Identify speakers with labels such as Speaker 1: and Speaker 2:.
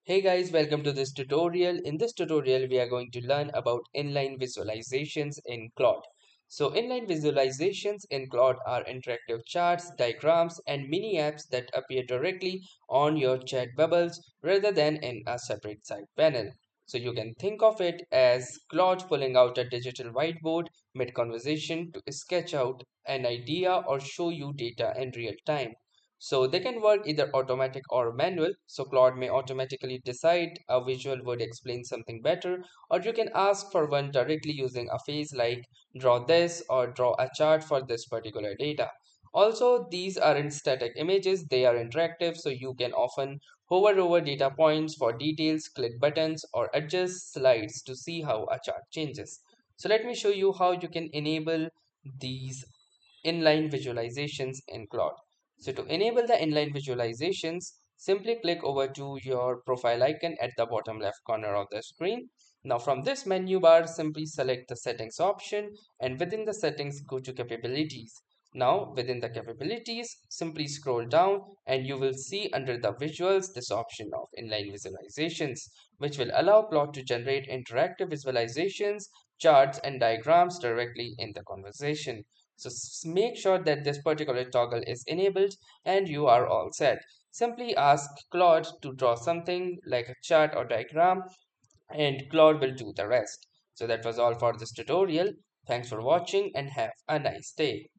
Speaker 1: Hey guys, welcome to this tutorial. In this tutorial, we are going to learn about inline visualizations in Claude. So inline visualizations in Claude are interactive charts, diagrams, and mini apps that appear directly on your chat bubbles rather than in a separate side panel. So you can think of it as Claude pulling out a digital whiteboard mid-conversation to sketch out an idea or show you data in real time. So they can work either automatic or manual. So Claude may automatically decide a visual would explain something better, or you can ask for one directly using a phrase like draw this or draw a chart for this particular data. Also, these aren't static images, they are interactive, so you can often hover over data points for details, click buttons, or adjust slides to see how a chart changes. So let me show you how you can enable these inline visualizations in Claude. So to enable the inline visualizations, simply click over to your profile icon at the bottom left corner of the screen. Now from this menu bar, simply select the settings option and within the settings, go to capabilities. Now within the capabilities, simply scroll down and you will see under the visuals this option of inline visualizations, which will allow Claude to generate interactive visualizations, charts and diagrams directly in the conversation. So make sure that this particular toggle is enabled and you are all set. Simply ask Claude to draw something like a chart or diagram and Claude will do the rest. So that was all for this tutorial. Thanks for watching and have a nice day.